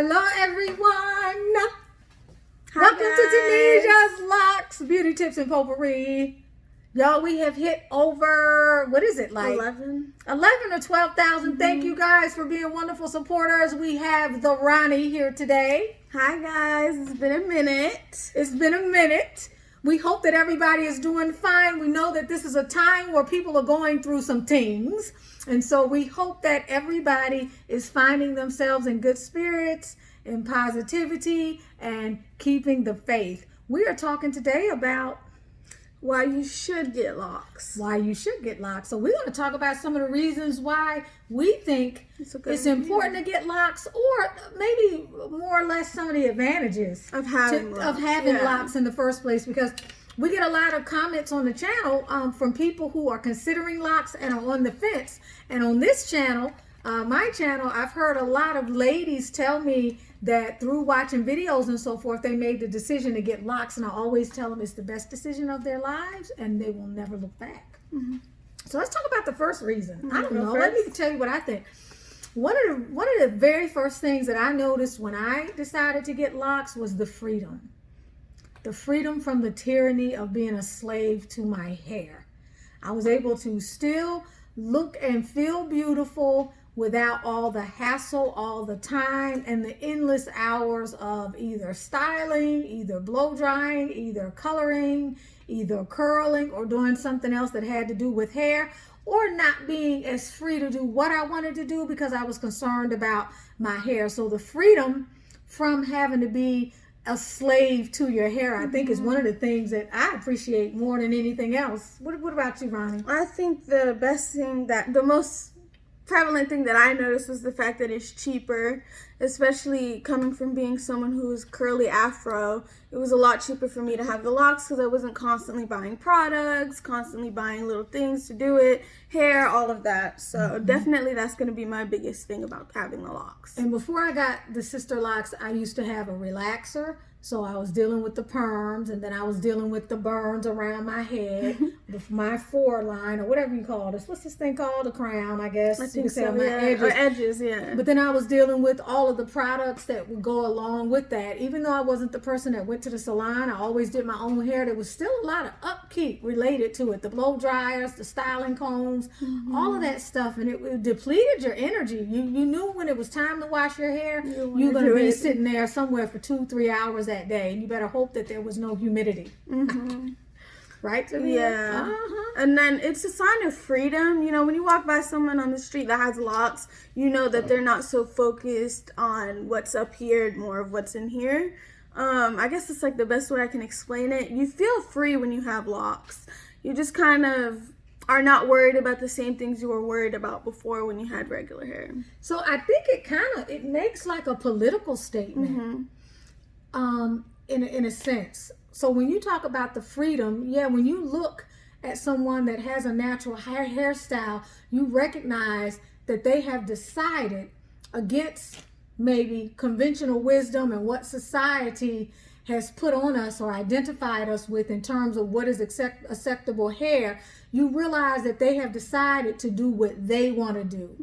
Hello, everyone. Hi, Welcome guys. to Tunisia's Locks, Beauty Tips and Potpourri. Y'all, we have hit over, what is it, like 11 or 12,000. Thank you guys for being wonderful supporters. We have the Ronnie here today. Hi, guys. It's been a minute. It's been a minute. We hope that everybody is doing fine. We know that this is a time where people are going through some things. And so we hope that everybody is finding themselves in good spirits, in positivity, and keeping the faith. We are talking today about Why you should get locks. why you should get locks. So we're going to talk about some of the reasons why we think it's important to get locks, or maybe more or less some of the advantages Of having locks. locks in the first place, because we get a lot of comments on the channel from people who are considering locks and are on the fence. And on this channel, my channel, I've heard a lot of ladies tell me that through watching videos and so forth, they made the decision to get locks. And I always tell them it's the best decision of their lives and they will never look back. So let's talk about the first reason. I don't know. Let me tell you what I think. One of the very first things that I noticed when I decided to get locks was the freedom. The freedom from the tyranny of being a slave to my hair. I was able to still look and feel beautiful without all the hassle, all the time, and the endless hours of either styling, either blow drying, either coloring, either curling, or doing something else that had to do with hair, or not being as free to do what I wanted to do because I was concerned about my hair. So the freedom from having to be a slave to your hair, I think, is one of the things that I appreciate more than anything else. What about you, Ronnie? I think the most prevalent thing that I noticed was the fact that it's cheaper, especially coming from being someone who's curly afro. It was a lot cheaper for me to have the locks because I wasn't constantly buying products, constantly buying little things to do it, hair, all of that. So definitely that's going to be my biggest thing about having the locks. And before I got the Sisterlocks, I used to have a relaxer. So I was dealing with the perms, and then I was dealing with the burns around my head, my foreline, or whatever you call this. What's this thing called? A crown, I guess. I think say so, my edges. Or edges, yeah. But then I was dealing with all of the products that would go along with that. Even though I wasn't the person that went to the salon, I always did my own hair. There was still a lot of upkeep related to it. The blow dryers, the styling combs, all of that stuff. And it depleted your energy. You knew when it was time to wash your hair, you're going to be sitting there somewhere for 2-3 hours that day. And you better hope that there was no humidity. Right? Yeah. And then it's a sign of freedom. You know, when you walk by someone on the street that has locks, you know that they're not so focused on what's up here, more of what's in here. I guess it's like the best way I can explain it. You feel free when you have locks. You just kind of are not worried about the same things you were worried about before when you had regular hair. So I think it makes like a political statement. In a sense. So when you talk about the freedom, when you look at someone that has a natural hairstyle, you recognize that they have decided against maybe conventional wisdom and what society has put on us or identified us with in terms of what is acceptable hair. You realize that they have decided to do what they want to do,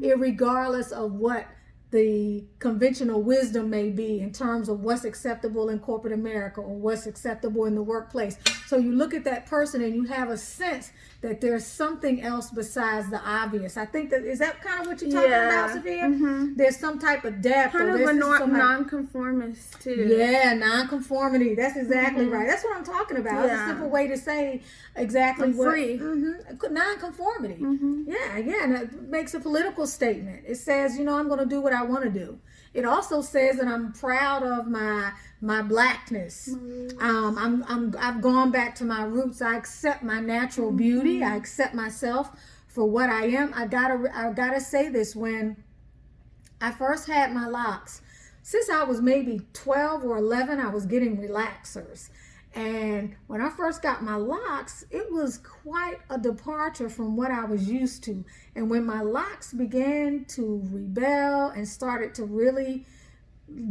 irregardless of what the conventional wisdom may be in terms of what's acceptable in corporate America or what's acceptable in the workplace. So you look at that person and you have a sense that there's something else besides the obvious. I think is that kind of what you're talking about, Sophia? There's some type of depth. Kind of a non-conformist too. Yeah, non-conformity. That's exactly right. That's what I'm talking about. It's a simple way to say exactly what. Free. Non-conformity. And it makes a political statement. It says, I'm going to do what I want to do. It also says that I'm proud of my blackness. I've gone back to my roots. I accept my natural beauty. I accept myself for what I am. I gotta say this. When I first had my locks, since I was maybe 12 or 11, I was getting relaxers. And when I first got my locks, it was quite a departure from what I was used to. And when my locks began to rebel and started to really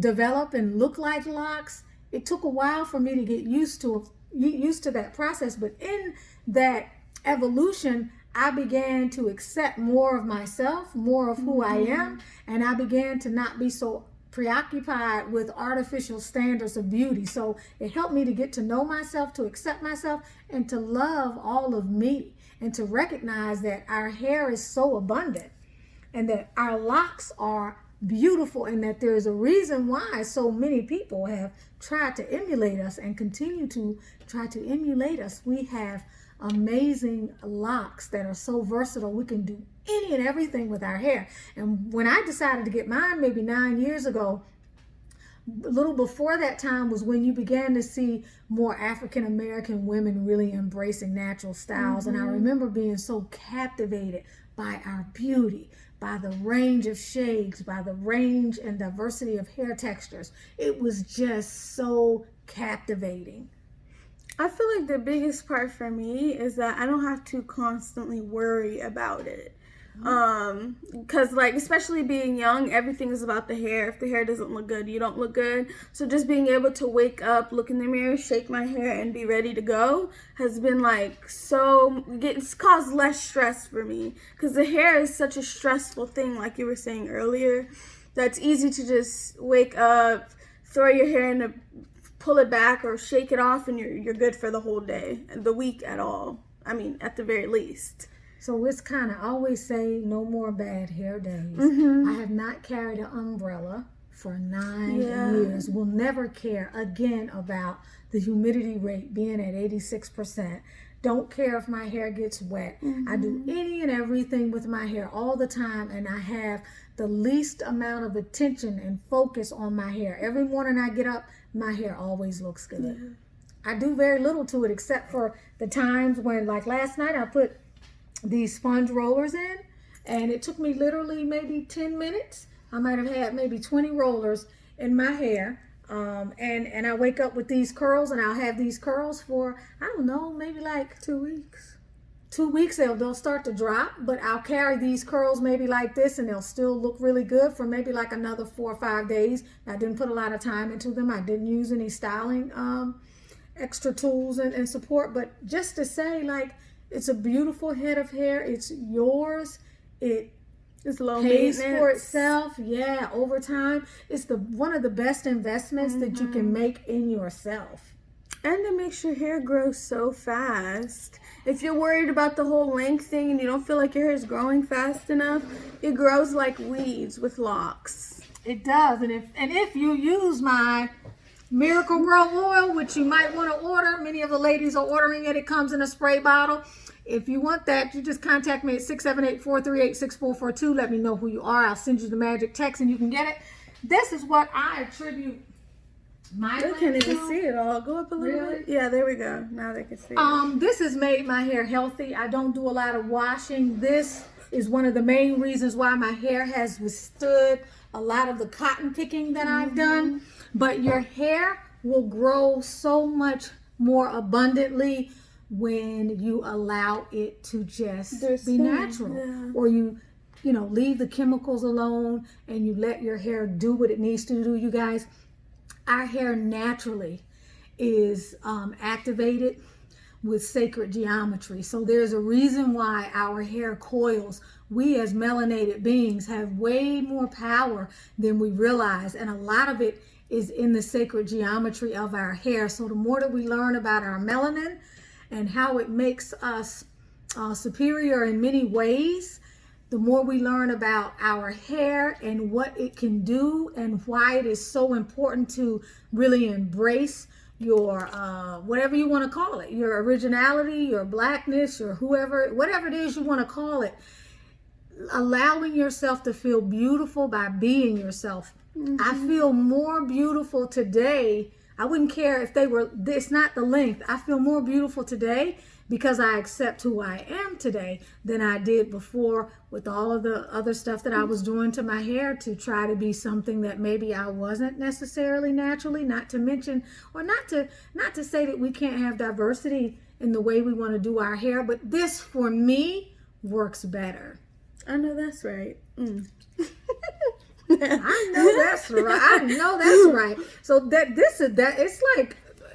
develop and look like locks, it took a while for me to get used to that process. But in that evolution, I began to accept more of myself, more of who I am, and I began to not be so preoccupied with artificial standards of beauty. So it helped me to get to know myself, to accept myself, and to love all of me, and to recognize that our hair is so abundant and that our locks are beautiful, and that there is a reason why so many people have tried to emulate us and continue to try to emulate us. We have amazing locks that are so versatile. We can do any and everything with our hair. And when I decided to get mine maybe 9 years ago, a little before that time was when you began to see more African American women really embracing natural styles. And I remember being so captivated by our beauty, by the range of shades, by the range and diversity of hair textures. It was just so captivating. I feel like the biggest part for me is that I don't have to constantly worry about it. Because like, especially being young, everything is about the hair. If the hair doesn't look good, you don't look good. So just being able to wake up, look in the mirror, shake my hair, and be ready to go has been like it's caused less stress for me. Because the hair is such a stressful thing, like you were saying earlier, that's easy to just wake up, throw your hair in a pull it back or shake it off, and you're good for the whole day, the week at all. I mean, at the very least. So it's kind of, I always say, no more bad hair days. I have not carried an umbrella for 9 years. Will never care again about the humidity rate being at 86%. Don't care if my hair gets wet. I do any and everything with my hair all the time, and I have the least amount of attention and focus on my hair. Every morning I get up, my hair always looks good. I do very little to it, except for the times when, like last night, I put these sponge rollers in, and it took me literally maybe 10 minutes. I might have had maybe 20 rollers in my hair. And I wake up with these curls, and I'll have these curls for, I don't know, maybe like 2 weeks. 2 weeks, they'll start to drop, but I'll carry these curls maybe like this, and they'll still look really good for maybe like another 4 or 5 days. I didn't put a lot of time into them. I didn't use any styling extra tools and support, but just to say, like, it's a beautiful head of hair. It's yours. It's low pays maintenance for itself. Yeah, over time, it's one of the best investments that you can make in yourself. And it makes your hair grow so fast. If you're worried about the whole length thing and you don't feel like your hair is growing fast enough, it grows like weeds with locks. It does. And if you use my Miracle Grow oil, which you might want to order, many of the ladies are ordering it. It comes in a spray bottle. If you want that, you just contact me at 678-438-6442. Let me know who you are. I'll send you the magic text and you can get it. This is what I attribute my They can't even see it all. Go up a little bit. Yeah, there we go. Now they can see it. This has made my hair healthy. I don't do a lot of washing. This is one of the main reasons why my hair has withstood a lot of the cotton picking that I've done. But your hair will grow so much more abundantly when you allow it to just be natural. Or you leave the chemicals alone and you let your hair do what it needs to do. You guys, our hair naturally is activated with sacred geometry. So there's a reason why our hair coils, we as melanated beings, have way more power than we realize. And a lot of it is in the sacred geometry of our hair. So the more that we learn about our melanin and how it makes us superior in many ways, the more we learn about our hair and what it can do and why it is so important to really embrace your whatever you want to call it, your originality, your blackness, your whatever it is you want to call it. Allowing yourself to feel beautiful by being yourself. I feel more beautiful today. I wouldn't care if it's not the length. I feel more beautiful today because I accept who I am today than I did before, with all of the other stuff that I was doing to my hair to try to be something that maybe I wasn't necessarily naturally. Not to mention, or not to say that we can't have diversity in the way we want to do our hair, but this for me works better. I know that's right. I know that's right. So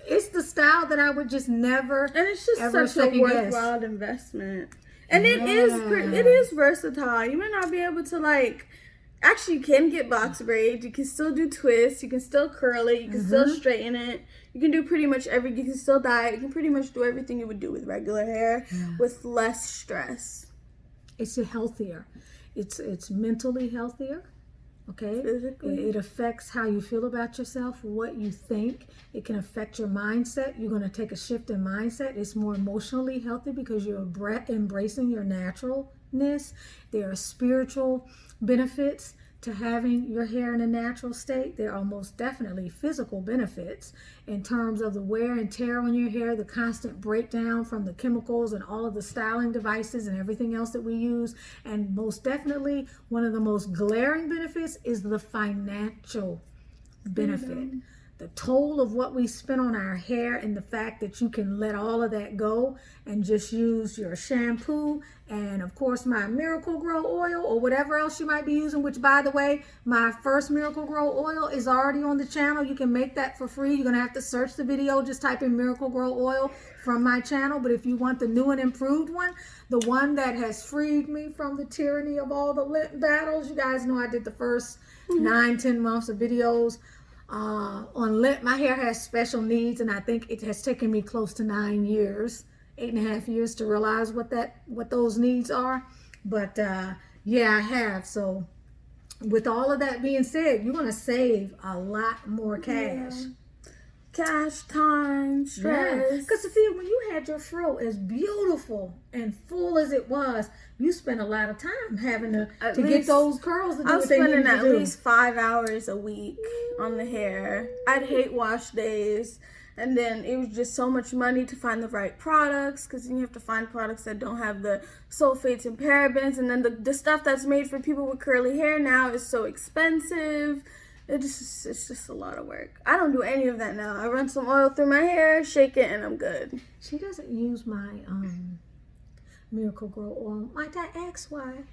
it's the style that I would just never, and it's just ever such a worthwhile investment. And it is versatile. You may not be able to Actually, you can get box braids. You can still do twists. You can still curl it. You can still straighten it. You can do pretty much you can still dye it. You can pretty much do everything you would do with regular hair with less stress. It's healthier. It's mentally healthier. Okay, Physically. it affects how you feel about yourself, what you think. It can affect your mindset. You're going to take a shift in mindset. It's more emotionally healthy because you're embracing your naturalness. There are spiritual benefits to having your hair in a natural state. There are most definitely physical benefits in terms of the wear and tear on your hair, the constant breakdown from the chemicals and all of the styling devices and everything else that we use. And most definitely, one of the most glaring benefits is the financial benefit. The toll of what we spend on our hair and the fact that you can let all of that go and just use your shampoo and, of course, my Miracle Grow oil or whatever else you might be using, which, by the way, my first Miracle Grow oil is already on the channel. You can make that for free. You're going to have to search the video. Just type in Miracle Grow oil from my channel. But if you want the new and improved one, the one that has freed me from the tyranny of all the lip battles, you guys know I did the first 9-10 months of videos on lip. My hair has special needs, and I think it has taken me close to 9 years, 8.5 years to realize what those needs are. But yeah, I have. So with all of that being said, you're going to save a lot more cash. Cash, time, stress. Because Sophia, when you had your fro as beautiful and full as it was, you spent a lot of time having to get those curls to do what they needed to do. I was spending at least 5 hours a week on the hair. I'd hate wash days. And then it was just so much money to find the right products, because you have to find products that don't have the sulfates and parabens. And then the stuff that's made for people with curly hair now is so expensive. It's just a lot of work. I don't do any of that now. I run some oil through my hair, shake it, and I'm good. She doesn't use my Miracle Grow oil. Might I ask why?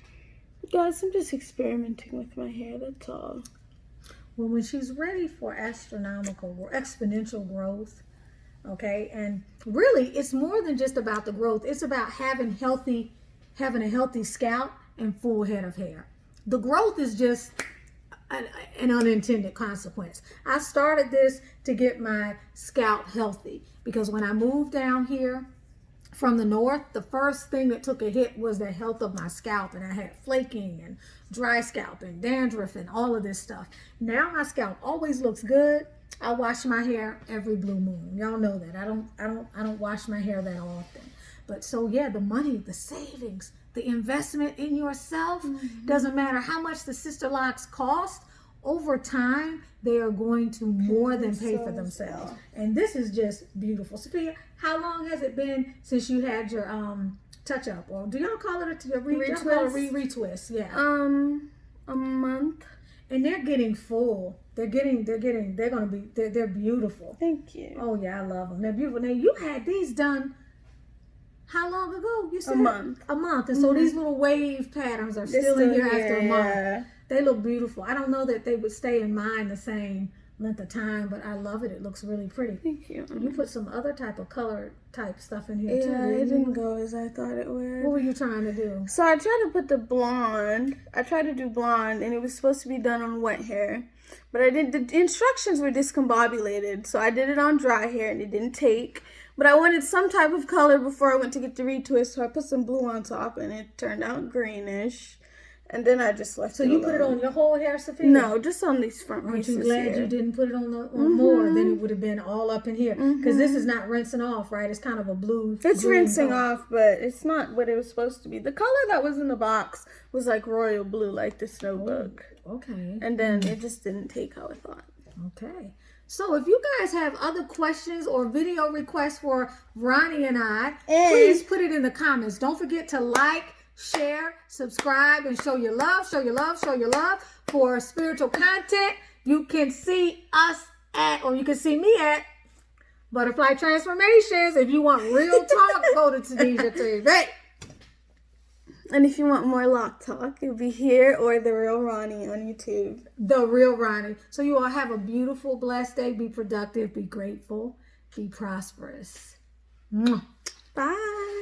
Guys, I'm just experimenting with my hair, that's all. Well, when she's ready for exponential growth, okay, and really it's more than just about the growth. It's about having a healthy scalp and full head of hair. The growth is just an unintended consequence. I started this to get my scalp healthy because when I moved down here from the north, the first thing that took a hit was the health of my scalp, and I had flaking and dry scalp and dandruff and all of this stuff. Now my scalp always looks good. I wash my hair every blue moon. Y'all know that. I don't wash my hair that often. But so yeah, the money, the savings, the investment in yourself, doesn't matter how much the Sisterlocks cost, over time, they are going to more than pay for themselves. And this is just beautiful. Sophia, how long has it been since you had your touch-up? Or do y'all call it a retwist? Yeah. A month. And they're getting full. They're beautiful. Thank you. Oh yeah, I love them. They're beautiful. Now you had these done how long ago? You said a month. And so these little wave patterns are still in here after a month. Yeah. They look beautiful. I don't know that they would stay in mine the same length of time, but I love it. It looks really pretty. Thank you. You put some other type of color type stuff in here too. Yeah, it didn't go as I thought it would. What were you trying to do? So I tried to put the blonde. I tried to do blonde, and it was supposed to be done on wet hair. But the instructions were discombobulated, so I did it on dry hair, and it didn't take. But I wanted some type of color before I went to get the retwist, so I put some blue on top, and it turned out greenish. And then I just left it alone. So you put it on your whole hair, Sophia? No, just on these front Aren't pieces you glad here. you didn't put it on more? Then it would have been all up in here. Because this is not rinsing off, right? It's kind of a blue. It's rinsing color. off, but it's not what it was supposed to be. The color that was in the box was like royal blue, like this notebook. Okay. And then it just didn't take how I thought. Okay. So if you guys have other questions or video requests for Ronnie and I, please put it in the comments. Don't forget to like, share, subscribe, and show your love for spiritual content. You can see us at, or you can see me at, Butterfly Transformations. If you want real talk, go to Tunisia TV. And if you want more lock talk, it'll be here or The Real Ronnie on YouTube. The Real Ronnie. So you all have a beautiful, blessed day. Be productive, be grateful, be prosperous. Bye.